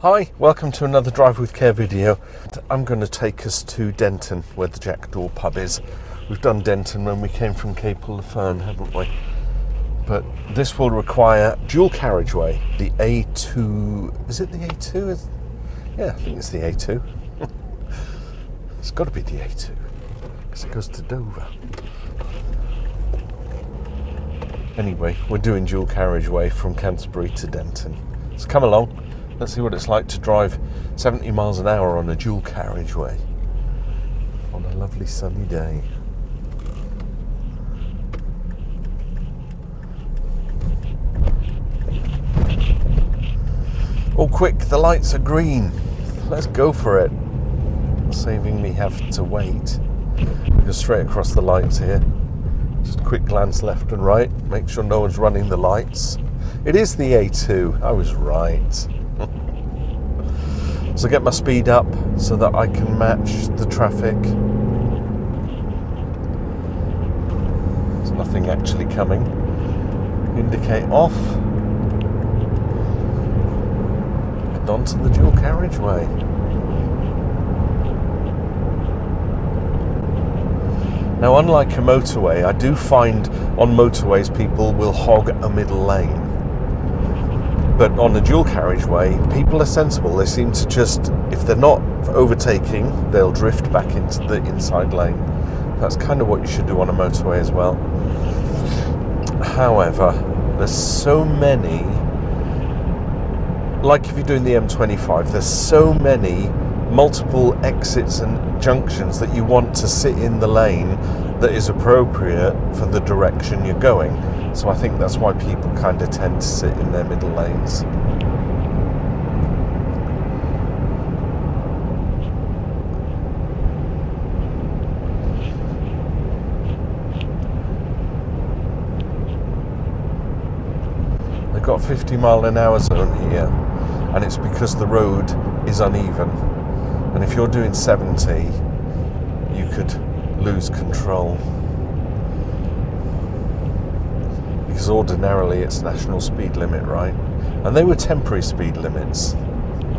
Hi, welcome to another Drive with Care video. I'm going to take us to Denton, where the Jackdaw pub is. We've done Denton when we came from Cape-le-Fern, haven't we? But this will require dual carriageway, the A2... Is it the A2? Yeah, I think it's the A2. It's got to be the A2, because it goes to Dover. Anyway, we're doing dual carriageway from Canterbury to Denton. So come along. Let's see what it's like to drive 70 miles an hour on a dual carriageway on a lovely sunny day. Oh quick, the lights are green. Let's go for it. Saving me having to wait. We go straight across the lights here. Just a quick glance left and right. Make sure no one's running the lights. It is the A2. I was right. So get my speed up so that I can match the traffic. There's nothing actually coming. Indicate off. And onto the dual carriageway. Now, unlike a motorway, I do find on motorways people will hog a middle lane. But on a dual carriageway, people are sensible. They seem to just, if they're not overtaking, they'll drift back into the inside lane. That's kind of what you should do on a motorway as well. However, there's so many, like if you're doing the M25, there's so many multiple exits and junctions that you want to sit in the lane that is appropriate for the direction you're going. So I think that's why people kind of tend to sit in their middle lanes. They've got a 50-mile-an-hour zone here, and it's because the road is uneven. And if you're doing 70, you could lose control. Because ordinarily it's national speed limit, right? And they were temporary speed limits.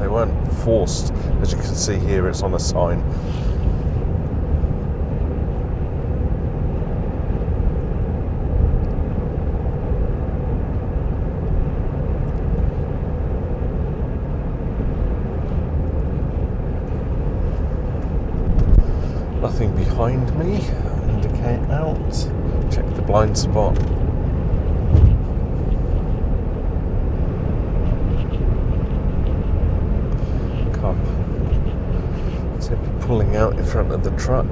They weren't forced. As you can see here, it's on a sign. Nothing behind me. Indicate out. Check the blind spot. Pulling out in front of the truck.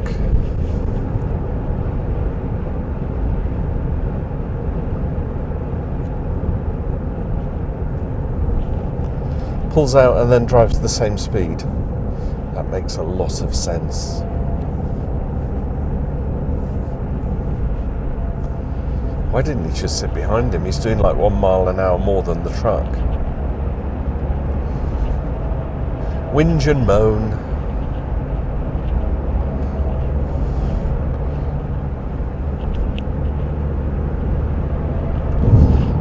Pulls out and then drives the same speed. That makes a lot of sense. Why didn't he just sit behind him? He's doing like 1 mile an hour more than the truck. Whinge and moan.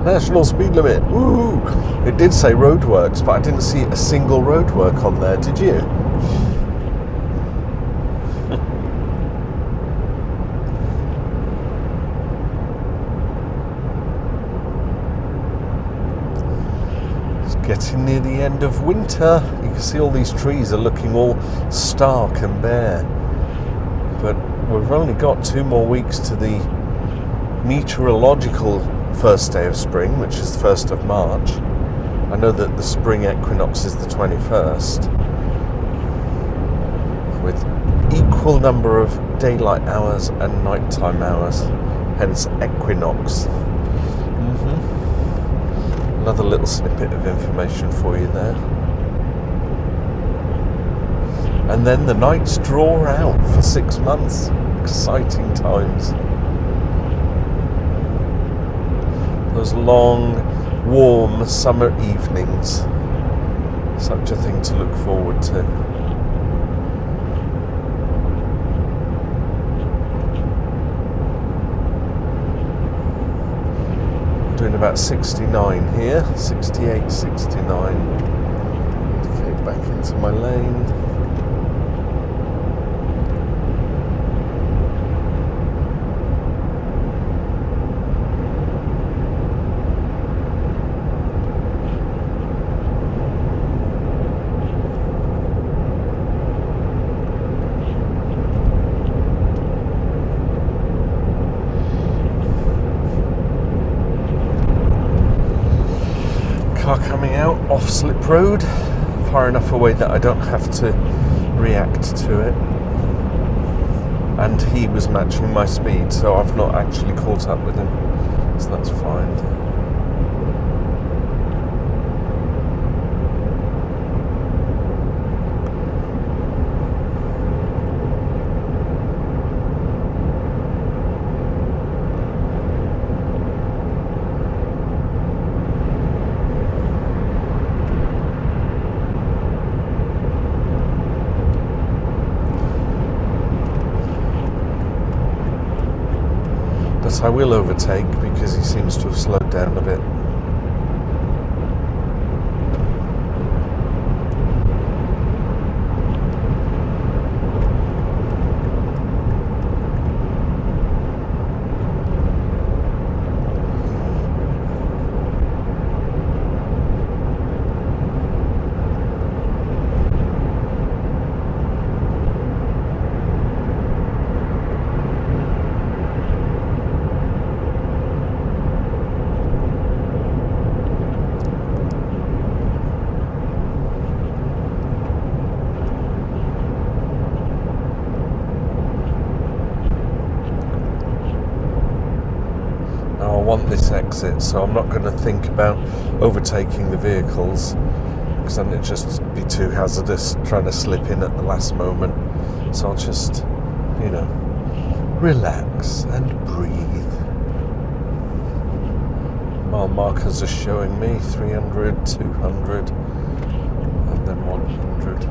National speed limit. Ooh! It did say roadworks, but I didn't see a single roadwork on there, did you? It's getting near the end of winter. You can see all these trees are looking all stark and bare. But we've only got 2 more weeks to the meteorological first day of spring, which is the 1st of March. I know that the spring equinox is the 21st, with equal number of daylight hours and nighttime hours, hence equinox. Another little snippet of information for you there. And then the nights draw out for 6 months. Exciting times. Those long, warm summer evenings. Such a thing to look forward to. Doing about 69 here, 68, 69. back into my lane. Car coming out off slip road, far enough away that I don't have to react to it, and he was matching my speed, so I've not actually caught up with him, so that's fine. I will overtake because he seems to have slowed down a bit. Want this exit, so I'm not going to think about overtaking the vehicles, because then it'd just be too hazardous trying to slip in at the last moment. So I'll just, relax and breathe. Mile markers are showing me 300, 200, and then 100.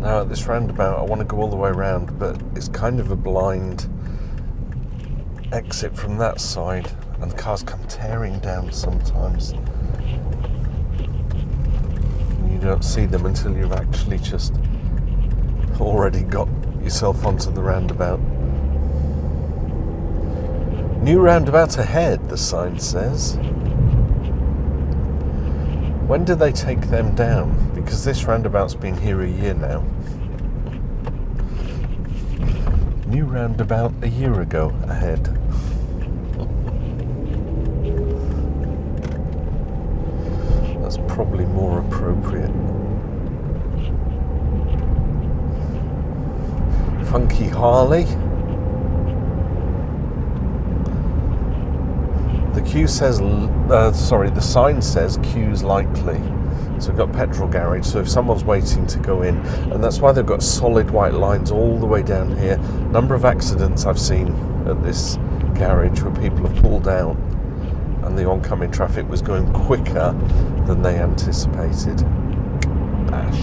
Now at this roundabout I want to go all the way around, but it's kind of a blind exit from that side, and the cars come tearing down sometimes. And you don't see them until you've actually just already got yourself onto the roundabout. New roundabout ahead, the sign says. When do they take them down? Because this roundabout's been here a year now. New roundabout a year ago ahead. That's probably more appropriate. Funky Harley. The queue says, the sign says queue's likely. So we've got petrol garage, so if someone's waiting to go in, and that's why they've got solid white lines all the way down here. Number of accidents I've seen at this garage where people have pulled out and the oncoming traffic was going quicker than they anticipated. Bash.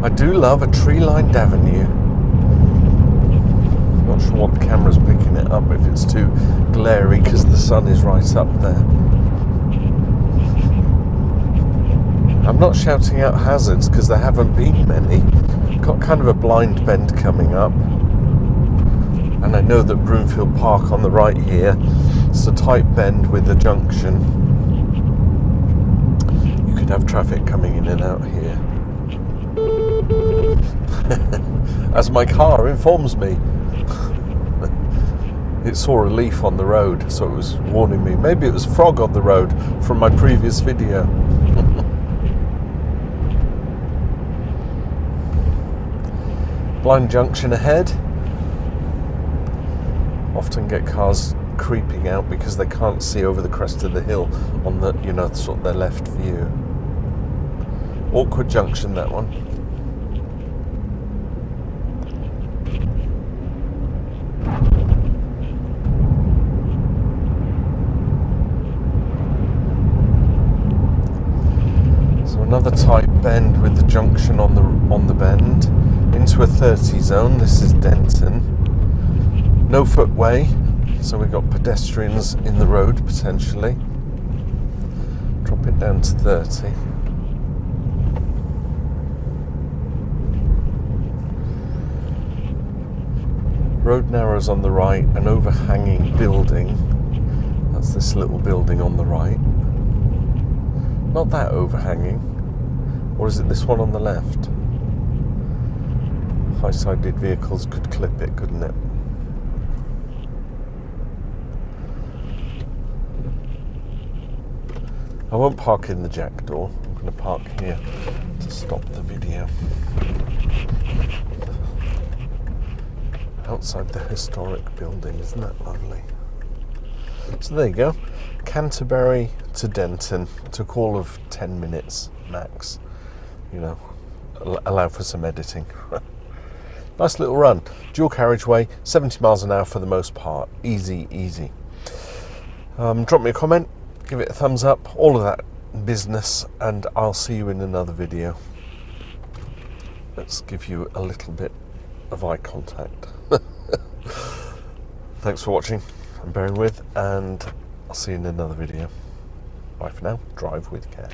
I do love a tree-lined avenue. Not sure what the camera's picking it up, if it's too glary because the sun is right up there. I'm not shouting out hazards because there haven't been many. Got kind of a blind bend coming up, and I know that Broomfield Park on the right here, it's a tight bend with a junction. You could have traffic coming in and out here. As my car informs me. It saw a leaf on the road, so it was warning me. Maybe it was frog on the road from my previous video. Blind junction ahead. Often get cars creeping out because they can't see over the crest of the hill on the, you know, sort of their left view. Awkward junction, that one. So another tight bend with the junction on the bend into a 30 zone. This is Denton. No footway, so we've got pedestrians in the road potentially. Drop it down to 30. Road narrows on the right, an overhanging building. That's this little building on the right. Not that overhanging. Or is it this one on the left? High-sided vehicles could clip it, couldn't it? I won't park in the jackdaw. I'm going to park here to stop the video. Outside the historic building, isn't that lovely? So there you go. Canterbury to Denton. It took all of 10 minutes max. You know, allow for some editing. Nice little run. Dual carriageway, 70 miles an hour for the most part. Easy, easy. Drop me a comment, give it a thumbs up, all of that business, and I'll see you in another video. Let's give you a little bit of eye contact. Thanks for watching and bearing with, and I'll see you in another video. Bye for now. Drive with care.